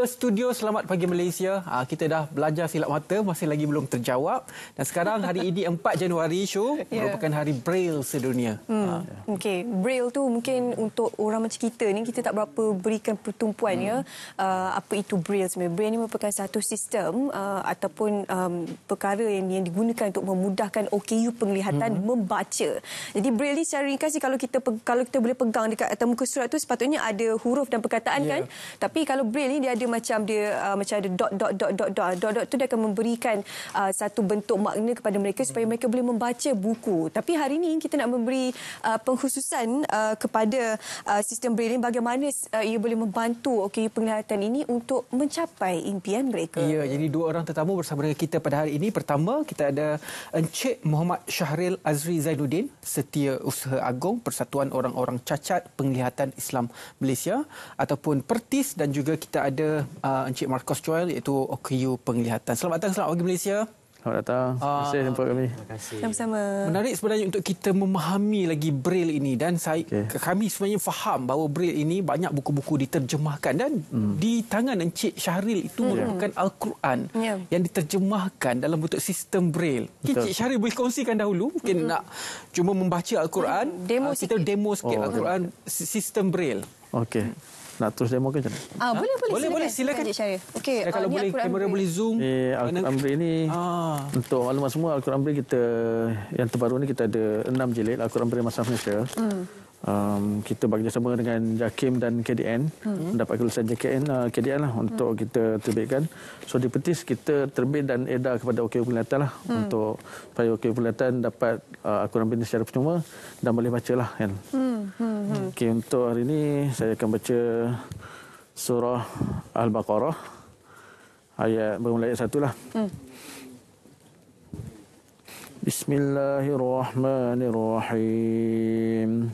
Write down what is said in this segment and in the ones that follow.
ke studio Selamat Pagi Malaysia. Kita dah belajar silap mata, masih lagi belum terjawab. Dan sekarang hari ini 4 Januari merupakan hari Braille sedunia. Okey, Braille tu mungkin untuk orang macam kita ni, kita tak berapa berikan pertumpuan ya. Apa itu Braille sebenarnya? Braille ni merupakan satu sistem ataupun perkara yang digunakan untuk memudahkan OKU penglihatan membaca. Jadi Braille ni secara ringkas kalau kita boleh pegang dekat atas muka surat tu, sepatutnya ada huruf dan perkataan kan. Tapi kalau Braille ni dia ada macam ada dot tu dia akan memberikan satu bentuk makna kepada mereka supaya mereka boleh membaca buku. Tapi hari ini kita nak memberi pengkhususan kepada sistem Braille ini, bagaimana ia boleh membantu penglihatan ini untuk mencapai impian mereka. Ya, jadi dua orang tetamu bersama dengan kita pada hari ini. Pertama, kita ada Encik Muhammad Syahril Azri Zainuddin, Setiausaha Agung Persatuan Orang-Orang Cacat Penglihatan Islam Malaysia ataupun PERTIS, dan juga kita ada Encik Marcos Joel iaitu OKU Penglihatan. Selamat datang Selamat Pagi Malaysia. Selamat datang. Terima kasih jumpa kami. Terima kasih. Sama-sama. Menarik sebenarnya untuk kita memahami lagi Braille ini, dan kami sebenarnya faham bahawa Braille ini banyak buku-buku diterjemahkan dan di tangan Encik Syahril itu merupakan Al-Quran yang diterjemahkan dalam bentuk sistem Braille. Encik Syahril boleh kongsikan dahulu, mungkin nak cuma membaca Al-Quran, kita demo sikit Al-Quran sistem Braille. Okey. Nak terus demo ke macam mana? Boleh silakan. Okey, kalau boleh kamera boleh zoom. Al-Quran Braille ni untuk maklumat semua, Al-Quran Braille kita yang terbaru ni kita ada 6 jilid Al-Quran Braille Masraf Malaysia. Kita bekerjasama dengan JAKIM dan KDN, mendapat kelulusan KDN lah untuk kita terbitkan. So di PERTIS kita terbit dan edar kepada OKU Penglihatan lah, untuk supaya OKU Penglihatan dapat Al-Quran Braille secara percuma dan boleh bacalah kan. Okey, untuk hari ini saya akan baca surah Al-Baqarah bermula ayat 1 lah. Bismillahirrahmanirrahim.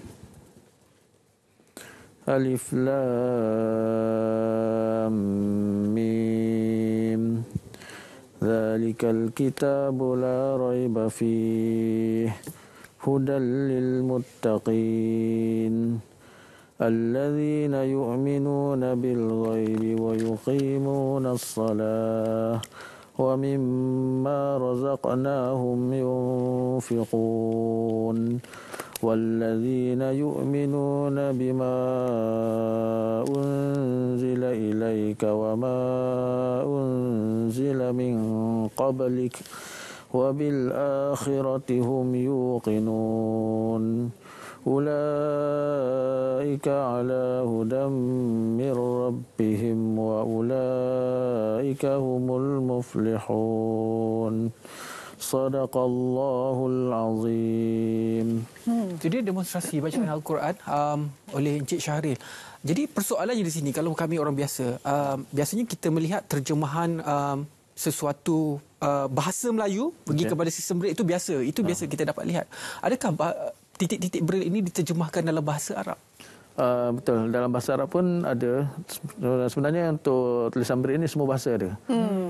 Alif Lam Mim. Dzalikal kitabu la raiba fihi hudal lil muttaqin. Alladzina yu'minuna bil ghaibi wa yuqimuna as-salah wa mimma razaqnahum yunfiqun. والذين يؤمنون بما أنزل إليك وما أنزل من قبلك وبالآخرة هم يوقنون أولئك على هدى من ربهم وأولئك هم المفلحون. Sadaqallahul Azim. Itu dia demonstrasi bacaan Al-Quran oleh Encik Syahril. Jadi persoalannya di sini, kalau kami orang biasa, biasanya kita melihat terjemahan sesuatu bahasa Melayu pergi kepada sistem Braille, itu biasa. Itu biasa kita dapat lihat. Adakah titik-titik Braille ini diterjemahkan dalam bahasa Arab? Betul, dalam bahasa Arab pun ada. Sebenarnya untuk tulisan Braille ini semua bahasa ada.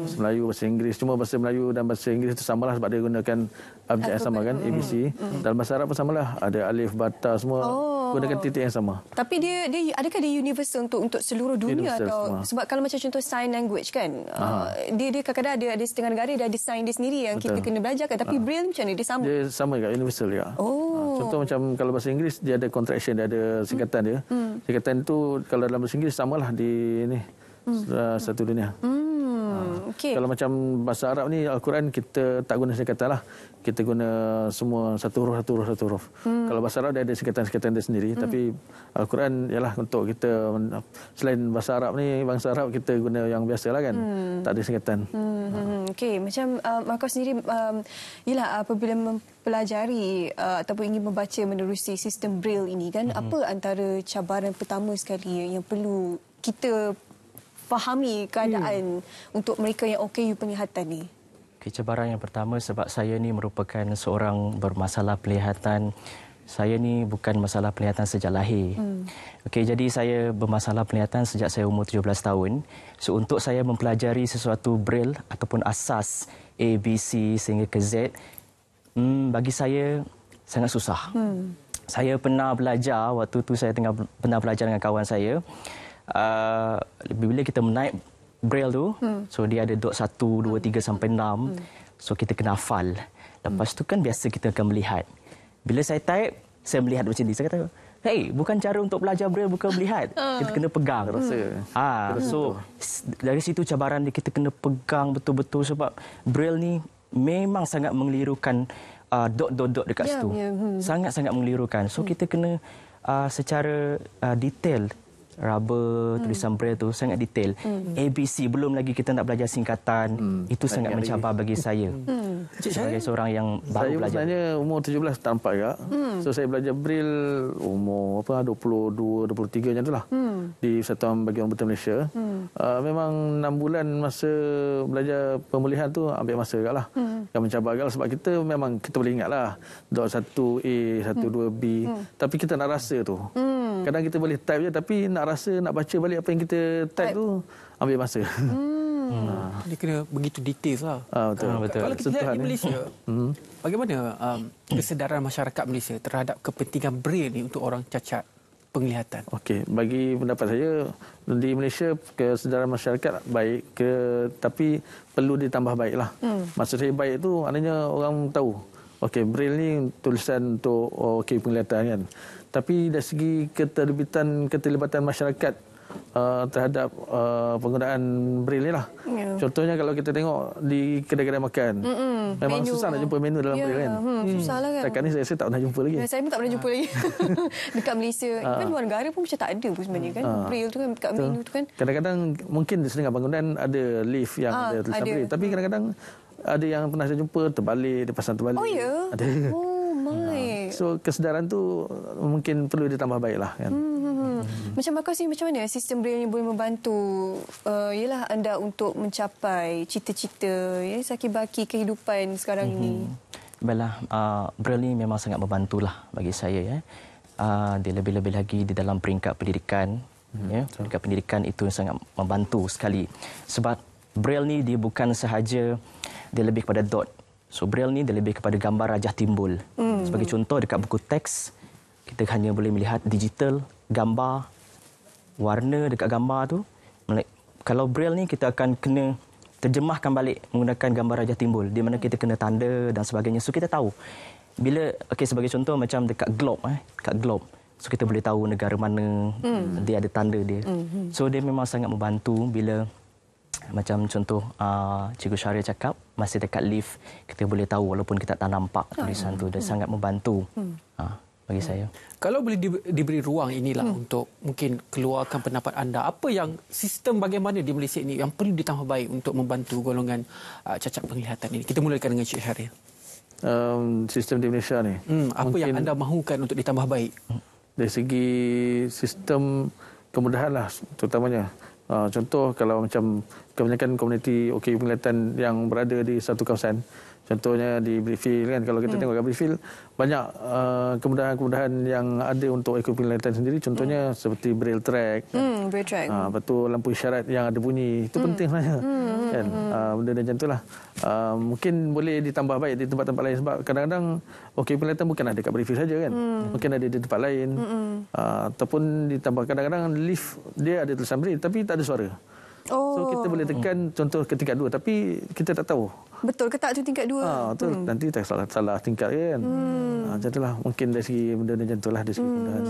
Bahasa Melayu, bahasa Inggeris. Cuma bahasa Melayu dan bahasa Inggeris itu samalah sebab dia gunakan abjad yang sama kan, ABC. Dalam bahasa Arab pun samalah, ada alif, bata semua gunakan titik yang sama. Tapi dia adakah dia universal untuk seluruh dunia atau sebab kalau macam contoh sign language kan, dia kadang-kadang ada setengah negara dia ada sign dia sendiri yang kita kena belajar kan, tapi Braille macam mana dia sama? Dia sama juga, universal juga. Contoh macam kalau bahasa Inggeris dia ada contraction, dia ada singkatan dia. Singkatan itu kalau dalam bahasa Inggeris samalah di ni satu dunia. Kalau macam bahasa Arab ni Al-Quran kita tak guna singkatan lah. Kita guna semua satu huruf. Kalau bahasa Arab dia ada singkatan-singkatan dia sendiri. Tapi Al-Quran ialah untuk kita, selain bahasa Arab ni, bangsa Arab kita guna yang biasa lah kan. Tak ada singkatan. Okey, macam Marcos sendiri, apabila mempelajari ataupun ingin membaca menerusi sistem Braille ini kan, apa antara cabaran pertama sekali yang perlu kita fahami keadaan untuk mereka yang OKU penglihatan ni? Cabaran yang pertama, sebab saya ni merupakan seorang bermasalah penglihatan. Saya ni bukan masalah penglihatan sejak lahir. Jadi saya bermasalah penglihatan sejak saya umur 17 tahun. So untuk saya mempelajari sesuatu Braille ataupun asas A, B, C sehingga ke Z, bagi saya sangat susah. Saya pernah belajar, waktu tu saya pernah belajar dengan kawan saya. Bila kita menaip Braille tu, so dia ada dot 1, 2, 3 sampai 6. So kita kena hafal. Lepas tu kan biasa kita akan melihat. Bila saya type, saya melihat macam ni. Saya kata, hey, bukan cara untuk belajar Braille, bukan melihat. Kita kena pegang. So dari situ cabaran dia, kita kena pegang betul-betul sebab Braille ni memang sangat mengelirukan dot-dot dekat situ. Sangat-sangat mengelirukan. So kita kena secara detail raba tulisan Braille tu sangat detail. ABC belum lagi kita nak belajar singkatan. Itu sangat mencabar bagi saya. Sebagai seorang yang baru belajar. Saya sebenarnya umur 17 tak nampak juga. So saya belajar Braille umur 22, 23 macam itulah. Di Persatuan Bagi Orang Buta Malaysia. Memang 6 bulan masa belajar pemulihan tu ambil masa agaklah. Yang mencabar agak sebab kita memang kita boleh ingatlah dot 1A, 1-2B. Tapi kita nak rasa tu. Kadang kita boleh type je tapi nak rasa, nak baca balik apa yang kita type tu ambil masa. Dia kena begitu detail lah. Betul. Kalau kita lihat di Malaysia, bagaimana kesedaran masyarakat Malaysia terhadap kepentingan Braille ni untuk orang cacat penglihatan? Okey, bagi pendapat saya di Malaysia kesedaran masyarakat baik tapi perlu ditambah baiklah. Maksud saya baik tu maknanya orang tahu. Okey, Braille ni tulisan untuk penglihatan kan. Tapi dari segi keterlibatan masyarakat terhadap penggunaan Braille ni lah. Contohnya kalau kita tengok di kedai-kedai makan, memang menu susah nak jumpa menu dalam Braille kan. Susah lah kan. Setakat ni saya tak pernah jumpa lagi. Saya pun tak pernah jumpa lagi. Dekat Malaysia. Kan luar negara pun macam tak ada pun sebenarnya kan. Braille tu kan dekat menu tu kan. Kadang-kadang mungkin di setengah bangunan ada lift yang ada tulisan Braille. Tapi kadang-kadang ada yang pernah saya jumpa terbalik, dia pasang terbalik. Oh ya? Ada. Oh my. So kesedaran tu mungkin perlu ditambah baiklah kan. Macam Marcos ni macam mana sistem Braille ni boleh membantu ialah anda untuk mencapai cita-cita saki-baki kehidupan sekarang ini? Baiklah, Braille ni memang sangat membantulah bagi saya. Dia lebih-lebih lagi di dalam peringkat pendidikan. Peringkat pendidikan itu sangat membantu sekali. Sebab Braille ni dia bukan sahaja dia lebih kepada dot. So Braille ni dia lebih kepada gambar rajah timbul. Sebagai contoh dekat buku teks, kita hanya boleh melihat digital, gambar, warna dekat gambar tu. Kalau Braille ni kita akan kena terjemahkan balik menggunakan gambar rajah timbul, di mana kita kena tanda dan sebagainya. So kita tahu bila sebagai contoh macam dekat globe dekat globe. So kita boleh tahu negara mana dia ada tanda dia. So dia memang sangat membantu bila macam contoh Cikgu Syahrir cakap masih dekat lift kita boleh tahu walaupun kita tak nampak tulisan tu. Dia sangat membantu bagi saya. Kalau boleh diberi ruang inilah untuk mungkin keluarkan pendapat anda, apa yang sistem bagaimana di Malaysia ini yang perlu ditambah baik untuk membantu golongan cacat penglihatan ini? Kita mulakan dengan Cik Syahrir. Sistem di Malaysia ni. Apa yang anda mahukan untuk ditambah baik? Dari segi sistem kemudahan lah terutamanya. Contoh kalau macam kebanyakan komuniti penglihatan yang berada di satu kawasan, contohnya di Brickfield kan, kalau kita tengok kat Brickfield banyak kemudahan-kemudahan yang ada untuk penglihatan sendiri, contohnya seperti Braille track. Braille track. Lepas tu lampu isyarat yang ada bunyi, itu penting sebenarnya. Kan? Benda macam itulah. Mungkin boleh ditambah baik di tempat-tempat lain sebab kadang-kadang penglihatan bukan ada kat Brickfield saja kan. Mungkin ada di tempat lain. Ataupun ditambah kadang-kadang lift dia ada tulisan Braille tapi tak ada suara. So kita boleh tekan contoh ke tingkat 2 tapi kita tak tahu. Betul ke tak tu tingkat 2? Betul. Nanti tak salah tingkat kan. Macam itulah mungkin dari segi benda macam itulah dari segi kemudahan.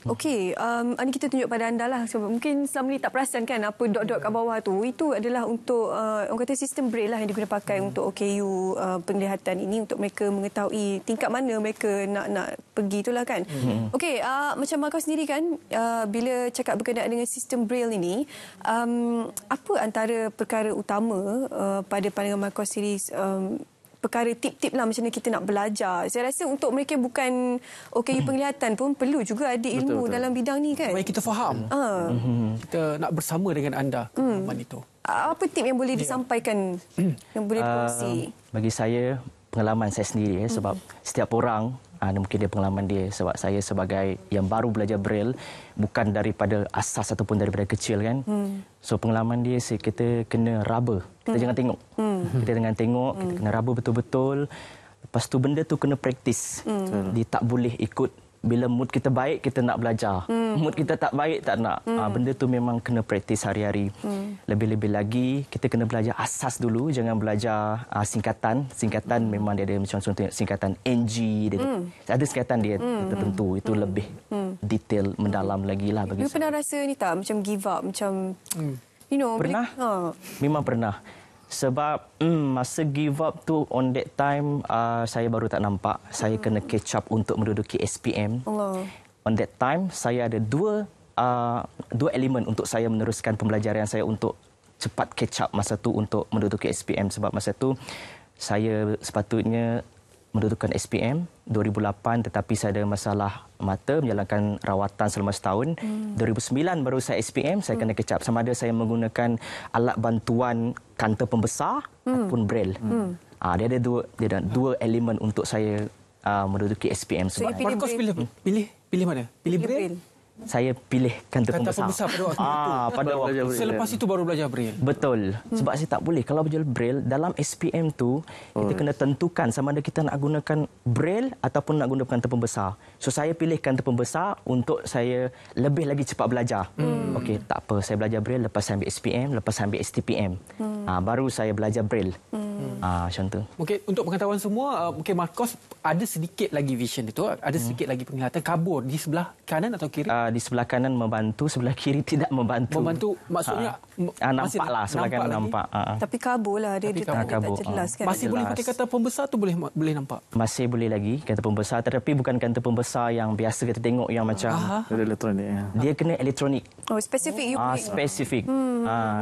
Okey, ini kita tunjuk pada anda lah sebab mungkin selama ni tak perasan kan apa dot-dot kat bawah tu. Itu adalah untuk orang kata sistem Braille lah yang digunakan pakai untuk OKU penglihatan ini untuk mereka mengetahui tingkat mana mereka nak pergi itulah kan. Okey, macam Marcos sendiri kan bila cakap berkenaan dengan sistem Braille ini, apa antara perkara utama pada pandangan Marcos sendiri perkara tip-tip lah macam mana kita nak belajar. Saya rasa untuk mereka bukan penglihatan pun perlu juga ada ilmu betul. Dalam bidang ni kan. Supaya kita faham. Kita nak bersama dengan anda pemahaman itu. Apa tip yang boleh disampaikan yang boleh dikongsi? Bagi saya pengalaman saya sendiri sebab setiap orang mungkin dia pengalaman dia sebab saya sebagai yang baru belajar Braille bukan daripada asas ataupun daripada kecil kan. So pengalaman dia kita kena raba. Kita jangan tengok. Kita jangan tengok, kita kena raba betul-betul. Lepas tu benda tu kena praktis. Dia tak boleh ikut bila mood kita baik, kita nak belajar. Mood kita tak baik, tak nak. Benda tu memang kena praktis hari-hari. Lebih-lebih lagi, kita kena belajar asas dulu. Jangan belajar singkatan. Singkatan memang dia ada macam contoh singkatan NG. Ada singkatan dia tertentu. Itu lebih detail, mendalam lagi lah bagi saya. Pernah rasa ni tak? Macam give up? Macam, Pernah. Memang pernah. Sebab masa give up tu on that time saya baru tak nampak. Saya kena catch up untuk menduduki SPM. On that time saya ada dua elemen untuk saya meneruskan pembelajaran saya untuk cepat catch up masa tu untuk menduduki SPM. Sebab masa tu saya sepatutnya mendudukan SPM 2008 tetapi saya ada masalah mata menjalankan rawatan selama setahun. 2009 baru saya SPM, saya kena kecap sama ada saya menggunakan alat bantuan kanta pembesar ataupun braille. Dia ada dua elemen untuk saya menduduki SPM. So, Marcos pilih mana? Pilih braille? Saya pilih kanta pembesar. Pada waktu itu. Pada waktu Selepas itu baru belajar braille. Betul. Sebab saya tak boleh kalau belajar braille dalam SPM tu kita kena tentukan sama ada kita nak gunakan braille ataupun nak gunakan kanta pembesar. So saya pilih kanta pembesar untuk saya lebih lagi cepat belajar. Okey, tak apa, saya belajar braille lepas saya ambil SPM, lepas saya ambil STPM. Baru saya belajar braille. Macam tu. Mungkin untuk pengetahuan semua, mungkin Marcos ada sedikit lagi vision itu, ada sedikit lagi penglihatan. Kabur di sebelah kanan atau kiri? Di sebelah kanan membantu, sebelah kiri tidak membantu. Membantu maksudnya nampak lah, sebelah kanan nampak. Tapi kabur lah, dia tak jelas kan. Masih boleh pakai kata pembesar tu boleh nampak? Masih boleh lagi kata pembesar, tetapi bukan kata pembesar yang biasa kita tengok yang macam elektronik. Dia kena elektronik. Spesifik. Spesifik.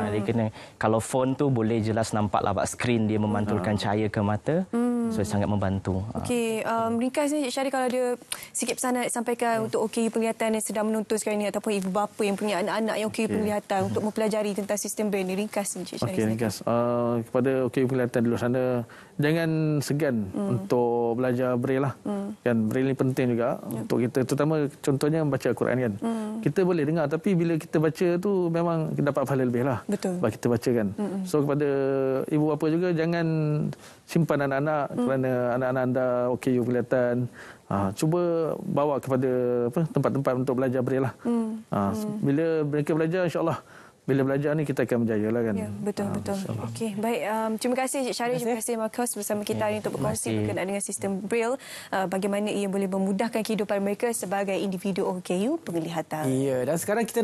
Dia kena, kalau phone tu boleh jelas nampak lah skrin dia memantulkan cahaya ke mata. So sangat membantu. Okey, ringkasnya Cik Syaril, kalau ada sikit pesanan nak sampaikan untuk OKU penglihatan yang sedang menonton sekarang ini ataupun ibu bapa yang punya anak-anak yang OKU penglihatan untuk mempelajari tentang sistem braille ni, ringkas ni Cik Syaril. Okey, ringkas. Kepada OKU penglihatan di luar sana, jangan segan untuk belajar braille lah. Kan braille ni penting juga untuk kita, terutama contohnya membaca Al-Quran kan. Kita boleh dengar tapi bila kita baca tu memang kita dapat pahala lebih lah. Betul. Sebab kita baca kan. So kepada ibu bapa juga jangan simpan anak-anak kerana anak-anak anda OKU penglihatan. Cuba bawa kepada tempat-tempat untuk belajar braille lah. Bila mereka belajar, insya-Allah bila belajar ni kita akan berjaya lah kan. Ya, betul. Okey, baik. Terima kasih Cik Syaril, terima kasih Marcos bersama kita hari ini untuk berkongsi berkenaan dengan sistem braille, bagaimana ia boleh memudahkan kehidupan mereka sebagai individu OKU penglihatan. Ya, dan sekarang kita